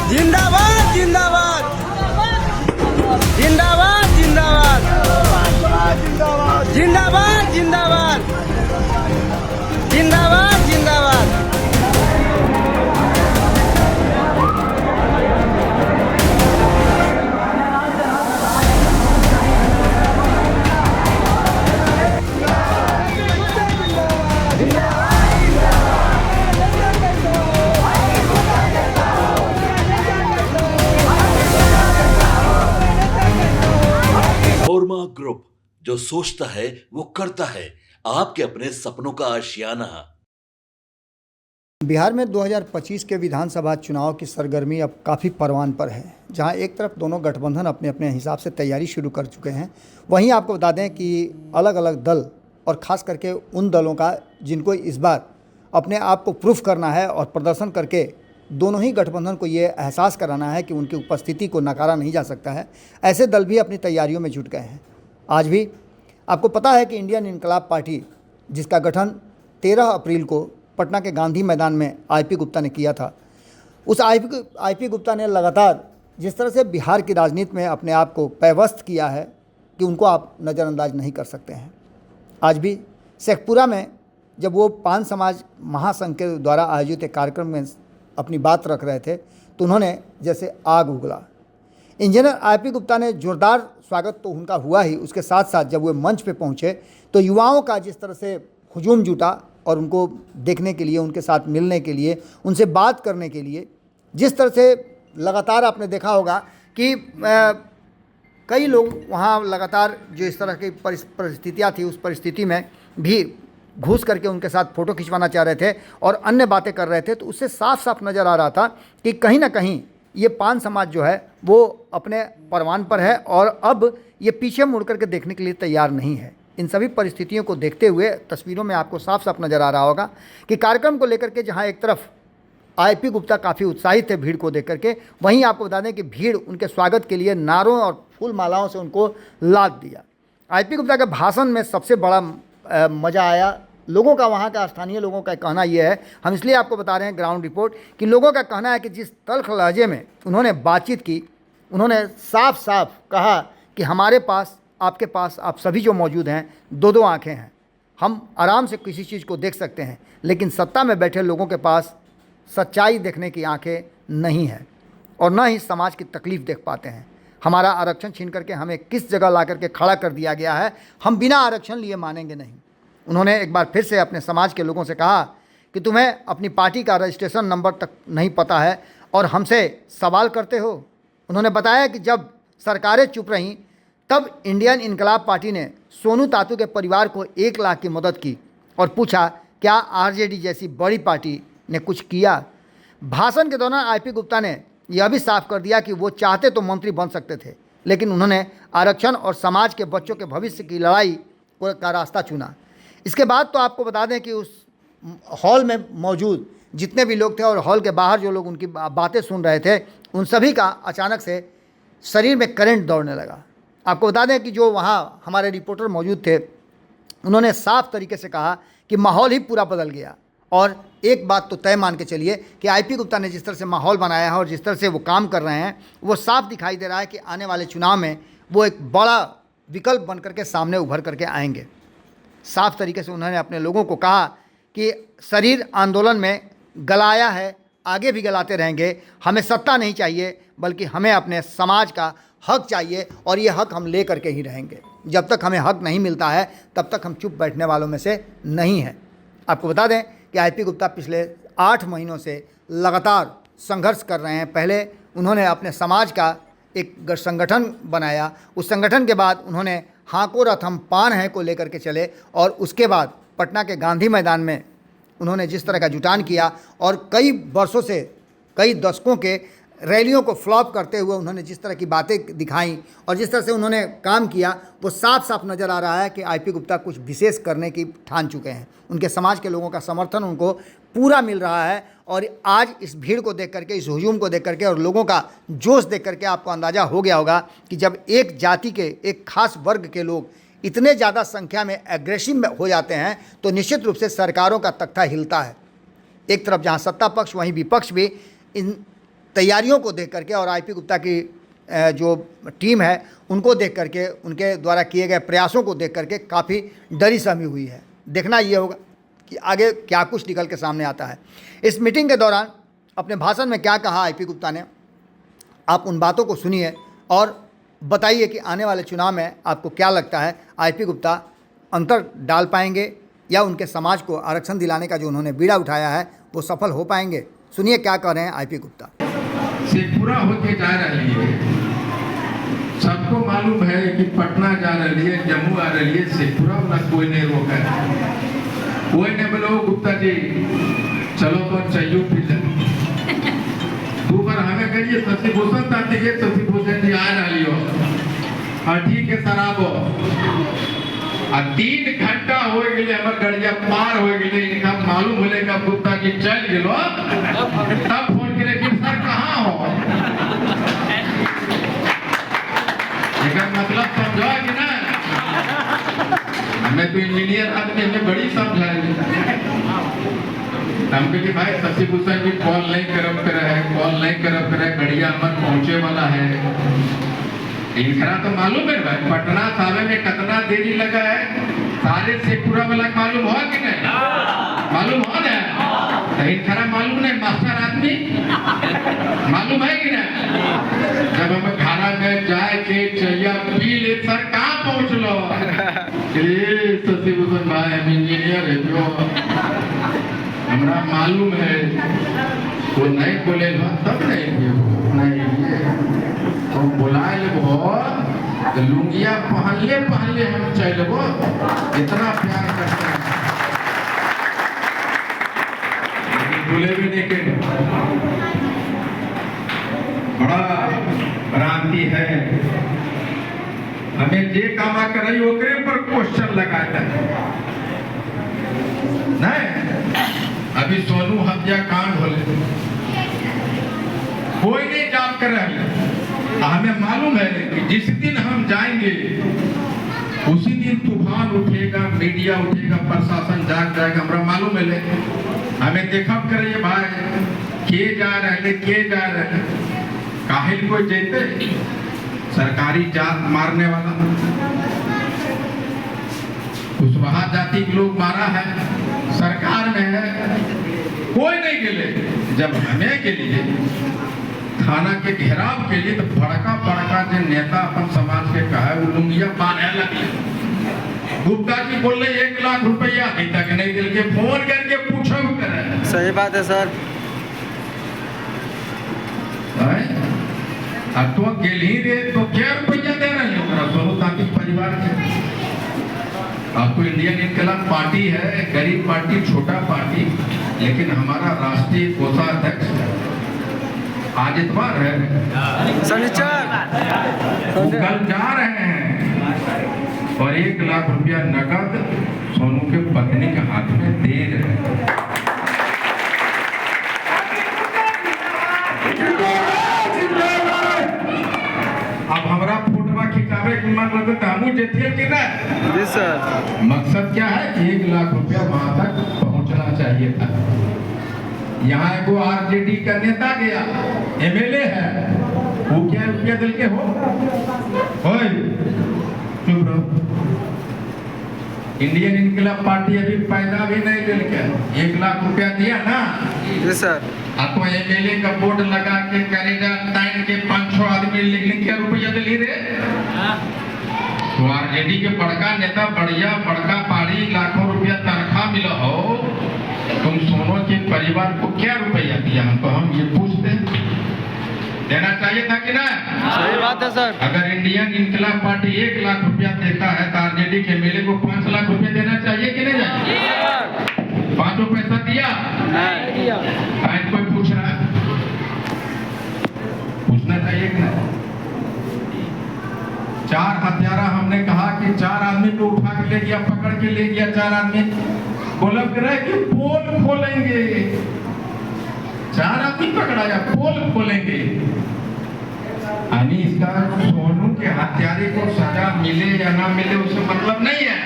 जिंदाबाद जिंदाबाद जिंदाबाद जिंदाबाद जिंदाबाद जिंदाबाद जिंदाबाद जिंदाबाद। ओरमा ग्रुप, जो सोचता है वो करता है। आपके अपने सपनों का आशियाना। बिहार में 2025 के विधानसभा चुनाव की सरगर्मी अब काफ़ी परवान पर है, जहां एक तरफ दोनों गठबंधन अपने अपने हिसाब से तैयारी शुरू कर चुके हैं, वहीं आपको बता दें कि अलग अलग दल और ख़ास करके उन दलों का जिनको इस बार अपने आप को प्रूफ करना है और प्रदर्शन करके दोनों ही गठबंधन को ये एहसास कराना है कि उनकी उपस्थिति को नकारा नहीं जा सकता है, ऐसे दल भी अपनी तैयारियों में जुट गए हैं। आज भी आपको पता है कि इंडियन इनकलाब पार्टी, जिसका गठन 13 अप्रैल को पटना के गांधी मैदान में आईपी गुप्ता ने किया था, उस आईपी गुप्ता ने लगातार जिस तरह से बिहार की राजनीति में अपने आप को पैवस्त किया है कि उनको आप नज़रअंदाज नहीं कर सकते हैं। आज भी शेखपुरा में जब वो पान समाज महासंघ के द्वारा आयोजित एक कार्यक्रम में अपनी बात रख रहे थे तो उन्होंने जैसे आग उगला। इंजीनियर आईपी गुप्ता ने जोरदार स्वागत तो उनका हुआ ही, उसके साथ साथ जब वो मंच पे पहुंचे तो युवाओं का जिस तरह से हुजूम जुटा और उनको देखने के लिए, उनके साथ मिलने के लिए, उनसे बात करने के लिए, जिस तरह से लगातार आपने देखा होगा कि कई लोग वहाँ लगातार जो इस तरह की परिस्थितियाँ थी, उस परिस्थिति में भी घुस करके उनके साथ फ़ोटो खिंचवाना चाह रहे थे और अन्य बातें कर रहे थे, तो उससे साफ साफ नज़र आ रहा था कि कहीं ना कहीं ये पान समाज जो है वो अपने परवान पर है और अब ये पीछे मुड़ करके देखने के लिए तैयार नहीं है। इन सभी परिस्थितियों को देखते हुए तस्वीरों में आपको साफ साफ नज़र आ रहा होगा कि कार्यक्रम को लेकर के जहाँ एक तरफ आईपी गुप्ता काफ़ी उत्साहित थे भीड़ को देख करके, वहीं आपको बता दें कि भीड़ उनके स्वागत के लिए नारों और फूल मालाओं से उनको लाद दिया। आईपी गुप्ता के भाषण में सबसे बड़ा मज़ा आया लोगों का, वहाँ का स्थानीय लोगों का कहना यह है, हम इसलिए आपको बता रहे हैं ग्राउंड रिपोर्ट, कि लोगों का कहना है कि जिस तल्ख लहजे में उन्होंने बातचीत की, उन्होंने साफ साफ कहा कि हमारे पास, आपके पास, आप सभी जो मौजूद हैं, दो दो आँखें हैं, हम आराम से किसी चीज़ को देख सकते हैं, लेकिन सत्ता में बैठे लोगों के पास सच्चाई देखने की आँखें नहीं है और न ही समाज की तकलीफ़ देख पाते हैं। हमारा आरक्षण छीन करके हमें किस जगह ला करके खड़ा कर दिया गया है, हम बिना आरक्षण लिए मानेंगे नहीं। उन्होंने एक बार फिर से अपने समाज के लोगों से कहा कि तुम्हें अपनी पार्टी का रजिस्ट्रेशन नंबर तक नहीं पता है और हमसे सवाल करते हो। उन्होंने बताया कि जब सरकारें चुप रहीं तब इंडियन इनकलाब पार्टी ने सोनू तातू के परिवार को 1 लाख की मदद की और पूछा क्या आरजेडी जैसी बड़ी पार्टी ने कुछ किया। भाषण के दौरान आईपी गुप्ता ने यह भी साफ कर दिया कि वो चाहते तो मंत्री बन सकते थे, लेकिन उन्होंने आरक्षण और समाज के बच्चों के भविष्य की लड़ाई का रास्ता चुना। इसके बाद तो आपको बता दें कि उस हॉल में मौजूद जितने भी लोग थे और हॉल के बाहर जो लोग उनकी बातें सुन रहे थे, उन सभी का अचानक से शरीर में करंट दौड़ने लगा। आपको बता दें कि जो वहाँ हमारे रिपोर्टर मौजूद थे, उन्होंने साफ तरीके से कहा कि माहौल ही पूरा बदल गया। और एक बात तो तय मान के चलिए कि आईपी गुप्ता ने जिस तरह से माहौल बनाया है और जिस तरह से वो काम कर रहे हैं, वो साफ दिखाई दे रहा है कि आने वाले चुनाव में वो एक बड़ा विकल्प बन करके सामने उभर करके आएंगे। साफ तरीके से उन्होंने अपने लोगों को कहा कि शरीर आंदोलन में गलाया है, आगे भी गलाते रहेंगे, हमें सत्ता नहीं चाहिए बल्कि हमें अपने समाज का हक चाहिए और ये हक हम ले करके ही रहेंगे। जब तक हमें हक नहीं मिलता है तब तक हम चुप बैठने वालों में से नहीं हैं। आपको बता दें कि आईपी गुप्ता पिछले 8 महीनों से लगातार संघर्ष कर रहे हैं। पहले उन्होंने अपने समाज का एक संगठन बनाया, उस संगठन के बाद उन्होंने हाँको रथ हम पान हैं को लेकर के चले और उसके बाद पटना के गांधी मैदान में उन्होंने जिस तरह का जुटान किया और कई वर्षों से, कई दशकों के रैलियों को फ्लॉप करते हुए उन्होंने जिस तरह की बातें दिखाई और जिस तरह से उन्होंने काम किया, वो साफ साफ नज़र आ रहा है कि आईपी गुप्ता कुछ विशेष करने की ठान चुके हैं। उनके समाज के लोगों का समर्थन उनको पूरा मिल रहा है और आज इस भीड़ को देख करके, इस हुजूम को देख करके और लोगों का जोश देख करके आपको अंदाज़ा हो गया होगा कि जब एक जाति के, एक खास वर्ग के लोग इतने ज़्यादा संख्या में एग्रेसिव हो जाते हैं तो निश्चित रूप से सरकारों का तख्ता हिलता है। एक तरफ जहाँ सत्ता पक्ष वहीं विपक्ष भी इन तैयारियों को देख करके और आईपी गुप्ता की जो टीम है उनको देख करके, उनके द्वारा किए गए प्रयासों को देख करके काफ़ी डरी सहमी हुई है। देखना ये होगा कि आगे क्या कुछ निकल के सामने आता है। इस मीटिंग के दौरान अपने भाषण में क्या कहा आईपी गुप्ता ने, आप उन बातों को सुनिए और बताइए कि आने वाले चुनाव में आपको क्या लगता है, आईपी गुप्ता अंतर डाल पाएंगे या उनके समाज को आरक्षण दिलाने का जो उन्होंने बीड़ा उठाया है वो सफल हो पाएंगे। सुनिए क्या कह रहे हैं आईपी गुप्ता। शेखपुरा होके जा रही है, सबको मालूम है कि पटना जा रही है, जम्मू आ रही है, शेखपुरा वाला कोई नहीं रोका है। कोई नहीं बोलो गुप्ता जी चलो तो चाहिए फिर दो बार हमें कहिए शशि भूषण ताती है, शशि भूषण जी आ रही हो और ठीक है शराब हो 3 घंटा हो गए हमारे गड़िया पार हो गए, इनका मालूम होले का गुप्ता जी चल गेलो तब फोन करे कि सर कहाँ हो। इसका मतलब समझो कि ना, हमें तो इंजीनियर आदमी हमें बड़ी समझाई। हम कहे भाई शशि भूषण जी कॉल नहीं करब करे है, कॉल नहीं करब करे, गड़िया हमारे पहुंचे वाला है। इनका तो मालूम है भाई पटना सावे में कितना देरी लगा है, सारे शेखपुरा वाला मालूम हो कि नहीं, मालूम हो ना, तो इनका मालूम नहीं, मास्टर आदमी मालूम है कि नहीं। जब हम खाना में जाए के चाहिए पी ले सर कहाँ पहुँच लो, शशि भूषण भाई हम इंजीनियर है जो हमरा मालूम है, वो नहीं बोले तब नहीं तो बुलाए तो लुंगिया पहले हम चलबो, इतना प्यार करते हैं लेकिन बोले भी नहीं के। बड़ा भ्रांति है, हमें जे कामा करे ओकरे पर क्वेश्चन लगाता है नहीं। अभी सोनू हत्याकांड होले कोई नहीं जांच कर रहा है, हमें मालूम है कि जिस दिन हम जाएंगे उसी दिन तूफान उठेगा, मीडिया उठेगा, प्रशासन जाग जाएगा, हमारा मालूम है। हमें देखा करिए भाई के जा रहे काहिल कोई जेते सरकारी जात मारने वाला कुशवाहा जाति के लोग मारा है, सरकार में है, कोई नहीं गिले। जब हमें के लिए थाना के घेराव के लिए तो बड़का जो नेता अपन समाज के कहा है वो लुंगिया बांधे लगे। गुप्ता जी बोल रहे 1 लाख रुपया अभी तक नहीं दिल के, फोन करके पूछो करे। सही बात है सर। अब तो गेली रे तो क्या रुपया दे रहे हैं सोनू ताती परिवार के। आपको इंडियन इनकलाब पार्टी है, गरीब पार्टी, छोटा पार्टी, लेकिन हमारा राष्ट्रीय कोषाध्यक्ष आज इतवार है शनिचर कल जा रहे हैं और 1 लाख रुपया नकद सोनू के पत्नी के हाथ में दे रहे हैं। अब हमारा फोटो खिंचावे के मन लगे तो हमू जेतिए कि ना। जी सर। मकसद क्या है, 1 लाख रुपया वहां तक पहुंचना चाहिए था। यहाँ एगो आरजेडी का नेता गया, एमएलए है, वो क्या रुपया दिल के हो चुप रहो। इंडियन इनकलाब पार्टी अभी पैदा भी नहीं दिल के 1 लाख रुपया दिया ना। जी सर। तो एमएलए का बोर्ड लगा के करेगा टाइम के 5-6 आदमी लिख के रुपया दिली रे। तो आरजेडी के बड़का नेता बढ़िया बड़का पार्टी लाखों रुपया तनख्वाह मिला हो, तुम सोनू के परिवार को क्या रुपया दिया हमको, हम ये पूछते देना चाहिए था कि ना। सही बात है सर। अगर इंडियन इनकलाब पार्टी 1 लाख रुपया देता है तो आरजेडी के एमएलए को 5 लाख रुपया देना चाहिए कि नहीं चाहिए। 5 पैसा दिया नहीं दिया। कोई पूछ रहा है, पूछना चाहिए कि नहीं। 4 हत्यारा हमने कहा कि 4 आदमी को उठा के ले गया, पकड़ के ले गया। 4 आदमी बोला रहे कि पोल खोलेंगे, 4 आदमी पकड़ाया, पोल खोलेंगे। यानी इसका सोनू के हत्यारे को सजा मिले या ना मिले उससे मतलब नहीं है,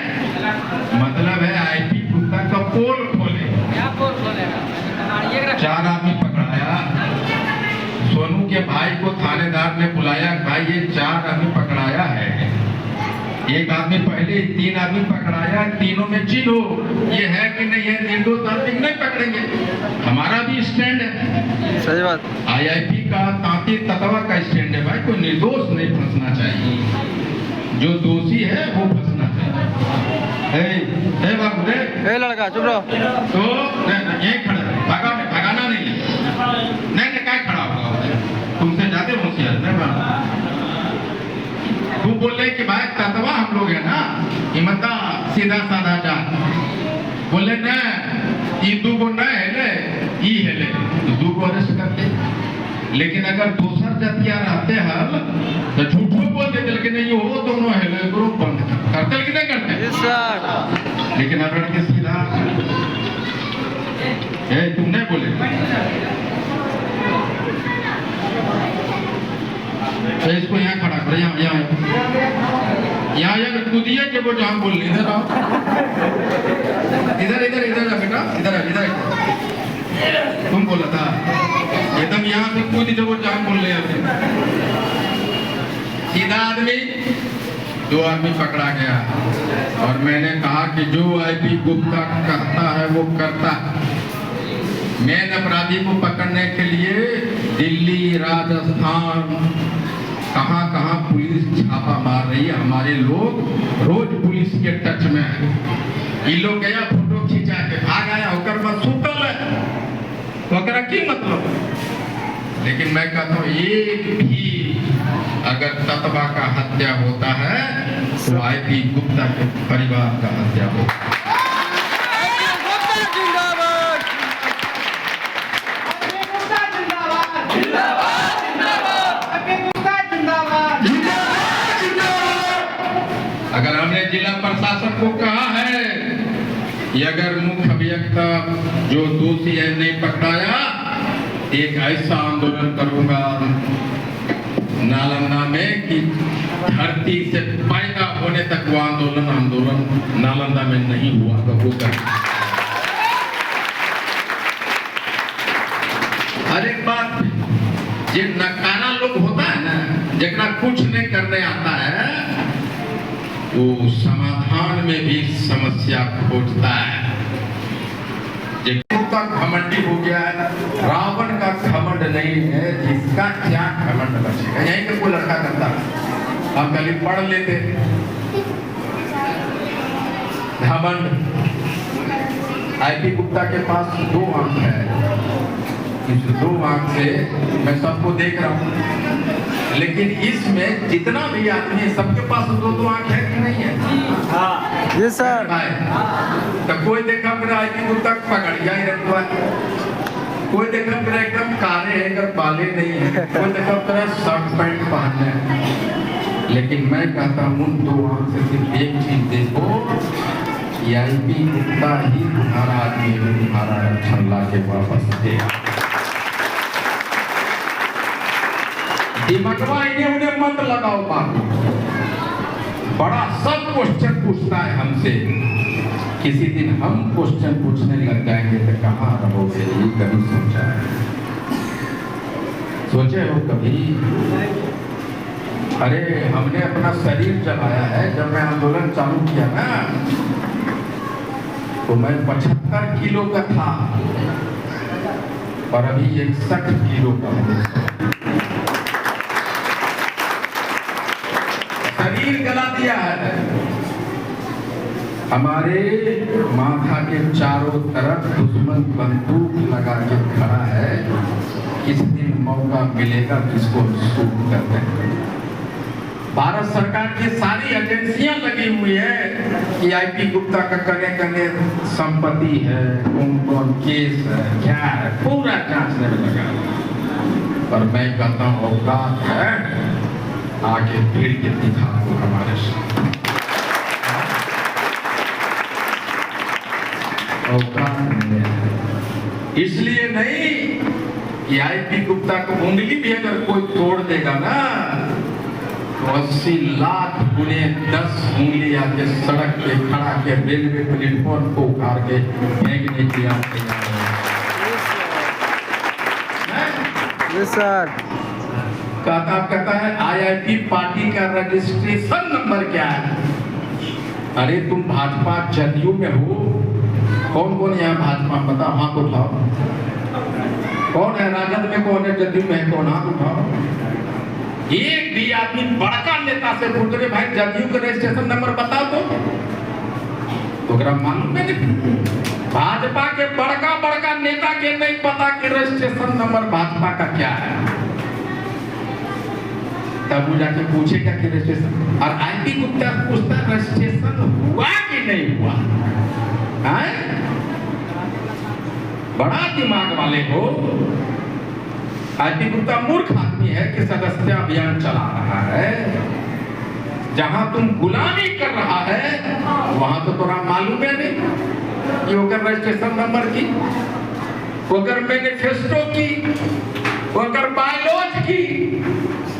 मतलब है आईपी गुप्ता का पोल खोले। 4 आदमी पकड़ाया, सोनू भाई को थानेदार ने बुलाया, भाई ये 4 आदमी पकड़ाया है, एक आदमी पहले 3 आदमी पकड़ाया, तीनों में चिन्हो ये है कि नहीं है, निर्दोष आदमी नहीं पकड़ेंगे। हमारा भी स्टैंड है, सही बात। आईआईपी का तांती ततवा का स्टैंड है, भाई कोई निर्दोष नहीं फंसना चाहिए, जो दोषी है वो फंसना चाहिए। ए बाबू रे, ए लड़का चुप रहो। तो यही खड़ा है, भगाना नहीं है, नहीं क्या खड़ा होगा, तुमसे ज्यादा होशियार है। तू बोले कि भाई ततवा हम लोग है ना, ईमानदार सीधा साधा जा, बोले न ई 2 को न हेले ई हेले, तो 2 को अरेस्ट करते। लेकिन अगर दूसर जतिया रहते हल तो झूठो बोल देते, लेकिन नहीं वो दोनों हेले ग्रुप बंद करते कि नहीं करते। Yes sir. लेकिन अगर के सीधा तुम नहीं बोले तो इसको यहाँ खड़ा करो, यहाँ कूदिए के वो जहाँ बोल इधर आओ, इधर इधर इधर बेटा, इधर इधर तुम बोला था एकदम यहाँ से कूद जब वो जहाँ बोल रहे हैं। सीधा आदमी 2 आदमी पकड़ा गया, और मैंने कहा कि जो आईपी गुप्ता कहता है वो करता है। मेन अपराधी को पकड़ने के लिए दिल्ली, राजस्थान, कहां पुलिस छापा मार रही है। हमारे लोग रोज पुलिस के टच में है। ये लोग गया फोटो खींचा के भाग आया, होकर बस सुतल है, होकर की मतलब। लेकिन मैं कहता हूँ एक भी अगर ततवा का हत्या होता है तो आईपी गुप्ता के परिवार का हत्या होता है। अगर हमने जिला प्रशासन को कहा है कि अगर मुख्य अभियंता जो दोषी है नहीं पकड़ाया, एक ऐसा आंदोलन करूंगा नालंदा में कि धरती से पैदा होने तक वो आंदोलन नालंदा में नहीं हुआ तो होगा। हर एक बात जो नकारा लोग होता है ना, जरा कुछ नहीं करने आता है, वो समाधान में भी समस्या खोजता है। घमंडी हो गया है, रावण का घमंड नहीं है, जिसका क्या घमंड बचेगा। यहीं पे कोई लड़का करता है, हम कल पढ़ लेते घमंड। आईपी गुप्ता के पास 2 आंख है, इस 2 आंख से मैं सबको देख रहा हूँ, लेकिन इसमें जितना भी आदमी है सबके पास 2 आंख है कि नहीं है? जी सर। तो कोई देखा मेरा आईपी गुप्ता पकड़िया ही रखता है, कोई देखा मेरा एकदम काले है, अगर बाले नहीं है, कोई देखा मेरा शर्ट पैंट पहनना है। लेकिन मैं कहता हूँ 2 आंख से सिर्फ एक चीज देखो, आईपी गुप्ता ही तुम्हारा आदमी है, तुम्हारा रक्षण ला के वापस देगा। दिमागवा इन्हें उन्हें मत लगाओ बात। बड़ा सब क्वेश्चन पूछता है हमसे, किसी दिन हम क्वेश्चन पूछने लग जाएंगे तो कहाँ रहोगे, ये कभी सोचा है? सोचे हो कभी? अरे हमने अपना शरीर चलाया है। जब मैं आंदोलन चालू किया ना तो मैं 75 किलो का था और अभी 61 किलो का हूँ। शरीर गला दिया है। हमारे माथा के चारों तरफ दुश्मन बंदूक लगा के खड़ा है। किस दिन मौका मिलेगा किसको शूट करते हैं। भारत सरकार की सारी एजेंसियां लगी हुई है कि आईपी गुप्ता का कने संपत्ति है, कौन केस है, क्या है, पूरा जांचने में लगा। पर मैं कहता हूँ औकात है, आगे भीड़ के दिखा दो हमारे साथ। इसलिए नहीं कि आईपी गुप्ता को उंगली भी अगर कोई तोड़ देगा ना तो 80 लाख गुने 10 उंगली आके सड़क पे खड़ा के रेलवे प्लेटफॉर्म को उखाड़ के फेंकने के लिए तैयार है। Yes sir. कहता है आईआईपी पार्टी का रजिस्ट्रेशन नंबर क्या है? अरे तुम भाजपा जदयू में हो। कौन कौन यहाँ भाजपा पता? हाथ उठाओ। कौन है राजद में, कौन है जदयू में, कौन? हाथ उठाओ। एक भी आदमी बड़का नेता से पूछ रहे भाई जदयू का रजिस्ट्रेशन नंबर बताओ तो मालूम है नहीं। भाजपा के बड़का नेता के नहीं पता कि रजिस्ट्रेशन नंबर भाजपा का क्या है। तब वो जाके पूछेगा कि रजिस्ट्रेशन, और आईपी गुप्ता पूछता रजिस्ट्रेशन हुआ कि नहीं हुआ है? बड़ा दिमाग वाले हो। आईपी गुप्ता मूर्ख आदमी है कि सदस्यता अभियान चला रहा है। जहां तुम गुलामी कर रहा है वहां तो थोड़ा मालूम है नहीं कि ओकर रजिस्ट्रेशन नंबर की, ओकर मैनिफेस्टो की, ओकर बायोलॉज की।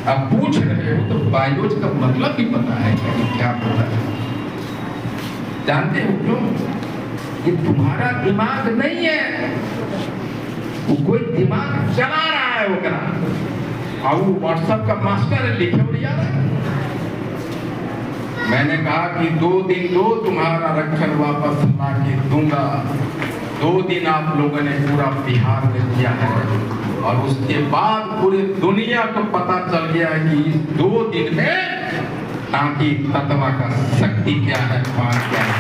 अब पूछ रहे हो तो बायोलॉज का मतलब भी पता है कि क्या होता है? जानते हो क्यों? ये तुम्हारा दिमाग नहीं है, वो कोई दिमाग चला रहा है ओकरा। और वो व्हाट्सएप का मास्टर है, लिखे उड़ जा रहा है। मैंने कहा कि 2 दिन दो, तुम्हारा आरक्षण वापस ला के दूंगा। 2 दिन आप लोगों ने पूरा बिहार में किया है, और उसके बाद पूरी दुनिया को पता चल गया है कि इस 2 दिन में ताकि तत्वा का शक्ति क्या है, पान क्या है।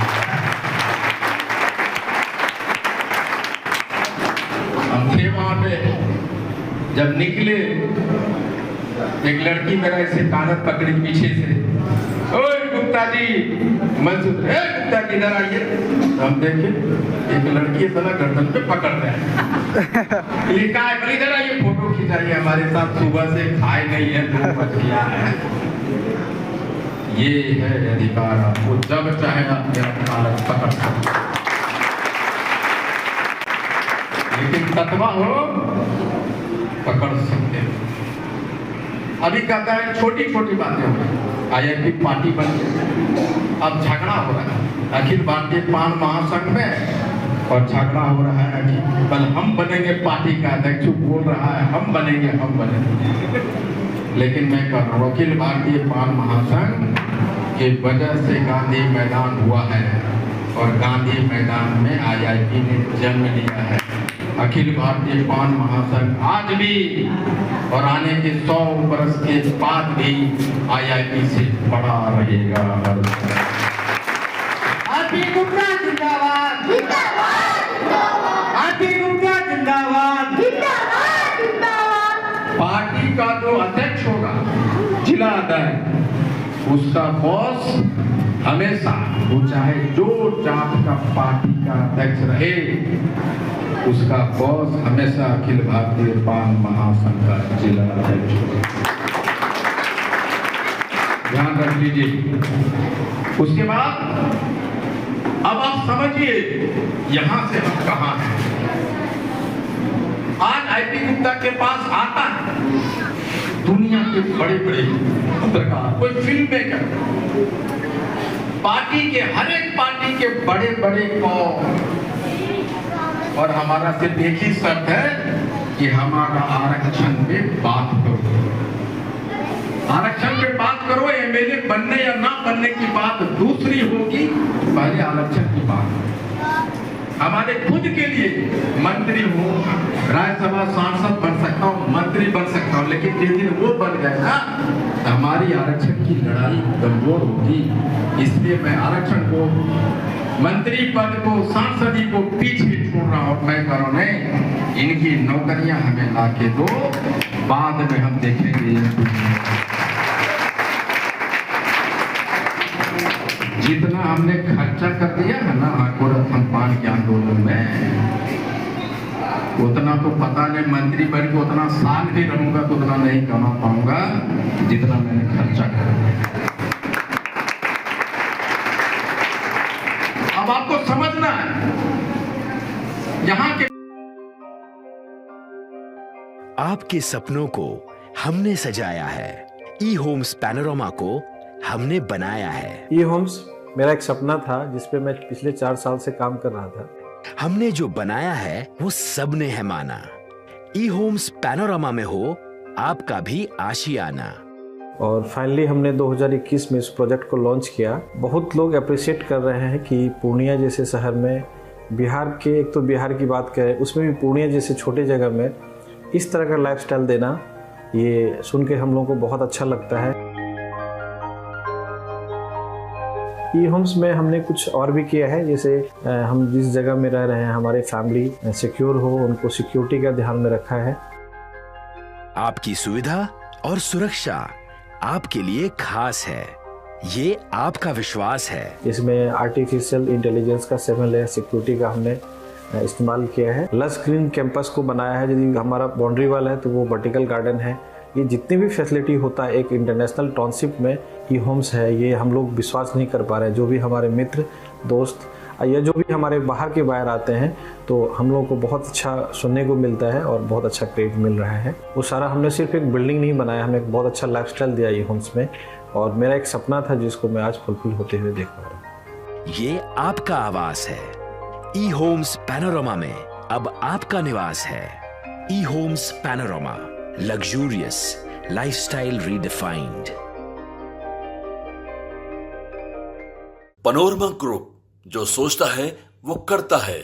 हम थे वहां पे, जब निकले एक लड़की मेरा ऐसे कागज पकड़ी पीछे से, ओए गुप्ता जी, मंसूर, ए गुप्ता जी इधर आइए। हम देखे एक लड़की साला गर्दन पे पकड़ रहा है। ये क्या है? इधर आइए, फोटो खिंचाइए हमारे साथ। सुबह से खाए नहीं है, 2 बज गया है। ये है अधिकार, आपको जब चाहे आप मेरा कागज पकड़ सकते, लेकिन तत्वा हो पकड़ सकते हो। अभी कहता है छोटी छोटी बातें हो गई, आईआईपी पार्टी बन गई, अब झगड़ा हो रहा है अखिल भारतीय पान महासंघ में, और झगड़ा हो रहा है कि कल हम बनेंगे पार्टी का अध्यक्ष, बोल रहा है हम बनेंगे। लेकिन मैं कह रहा हूँ अखिल भारतीय पान महासंघ के वजह से गांधी मैदान हुआ है, और गांधी मैदान में आईआईपी ने जन्म लिया है। अखिल भारतीय पान महासंघ आज भी और आने के 100 वर्ष के बाद भी आईआईपी से बड़ा रहेगा। आईआईपी गुप्ता जिंदाबाद, आईआईपी गुप्ता जिंदाबाद, पार्टी का जो अध्यक्ष होगा, जिला अध्यक्ष, उसका बॉस हमेशा, वो चाहे जो जात का पार्टी का अध्यक्ष रहे, उसका बॉस हमेशा अखिल भारतीय पान महासंघ का जिला अध्यक्ष होगा। ध्यान रख लीजिए। उसके बाद अब आप समझिए यहां से हम कहां हैं। आज आईपी गुप्ता के पास आता है दुनिया के बड़े बड़े पत्रकार, कोई फिल्म मेकर, पार्टी के हर एक पार्टी के बड़े बड़े और हमारा सिर्फ एक ही शर्त है कि हमारा आरक्षण पे बात करो। आरक्षण पे बात करो। एमएलए बनने या ना बनने की बात दूसरी होगी, पहले आरक्षण की बात। हमारे खुद के लिए मंत्री हो, राज्यसभा सांसद बन सकता हूँ, मंत्री बन सकता हूँ, लेकिन जिस दिन वो बन गए ना, हमारी आरक्षण की लड़ाई कमजोर होगी। इसलिए मैं आरक्षण को, मंत्री पद को, सांसदी को पीछे छोड़ रहा हूँ। मैं कह रहा हूँ नहीं, इनकी नौकरियां हमें लाके दो, बाद में हम देखेंगे। जितना हमने खर्चा कर दिया है ना गोरखपुर पान के आंदोलन में, उतना तो पता नहीं मंत्री बन के उतना साल भी रहूंगा तो उतना नहीं कमा पाऊंगा जितना मैंने खर्चा कर दिया। अब आपको समझना है यहाँ के आपके सपनों को हमने सजाया है, ई होम्स पैनोरमा को हमने बनाया है। ई होम्स मेरा एक सपना था जिस पे मैं पिछले 4 साल से काम कर रहा था। हमने जो बनाया है वो सबने है माना। ई होम्स पैनोरमा में हो आपका भी आशियाना। और फाइनली हमने 2021 में इस प्रोजेक्ट को लॉन्च किया। बहुत लोग अप्रिशिएट कर रहे हैं कि पूर्णिया जैसे शहर में, बिहार के, एक तो बिहार की बात करें उसमें भी पूर्णिया जैसे छोटे जगह में इस तरह का लाइफस्टाइल देना, ये सुन के हम लोगों को बहुत अच्छा लगता है। ई होम्स में हमने कुछ और भी किया है, जैसे हम जिस जगह में रह रहे हैं हमारे फैमिली सिक्योर हो, उनको सिक्योरिटी का ध्यान में रखा है। आपकी सुविधा और सुरक्षा आपके लिए खास है, ये आपका विश्वास है। इसमें आर्टिफिशियल इंटेलिजेंस का 7 लेयर सिक्योरिटी का हमने इस्तेमाल किया है। लस ग्रीन कैंपस को बनाया है। यदि हमारा बाउंड्री वाल है तो वो वर्टिकल गार्डन है। ये जितनी भी फैसिलिटी होता है एक इंटरनेशनल टाउनशिप में ई होम्स है, ये हम लोग विश्वास नहीं कर पा रहे हैं। जो भी हमारे मित्र दोस्त या जो भी हमारे बाहर के बाहर आते हैं तो हम लोगों को बहुत अच्छा सुनने को मिलता है और बहुत अच्छा क्रेडिट मिल रहा है। वो सारा हमने सिर्फ एक बिल्डिंग नहीं बनाया, हमें एक बहुत अच्छा लाइफस्टाइल दिया ई होम्स में, और मेरा एक सपना था जिसको मैं आज फुलफिल होते हुए देख पा रहा हूँ। ये आपका आवास है। ई होम्स पैनोरामा में अब आपका निवास है। E Homes Panorama, luxurious lifestyle redefined. Panorama Group, जो सोचता है वो करता है।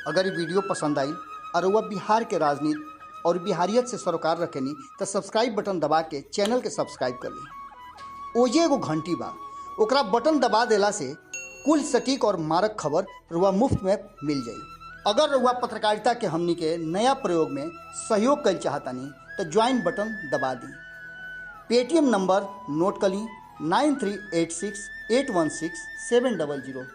अगर ये वीडियो पसंद आई और वह बिहार के राजनीति और बिहारियत से सरोकार रखेनी तो सब्सक्राइब बटन दबा के चैनल के सब्सक्राइब कर ली। ओजे एगो घंटी बा, ओकरा बटन दबा देला से कुल सटीक और मारक खबर रुआ मुफ्त में मिल जाई। अगर रुआ पत्रकारिता के हमनी के नया प्रयोग में सहयोग कर चाहतानी तो ज्वाइन बटन दबा दी। पेटीएम नंबर नोट कर ली 9386816700।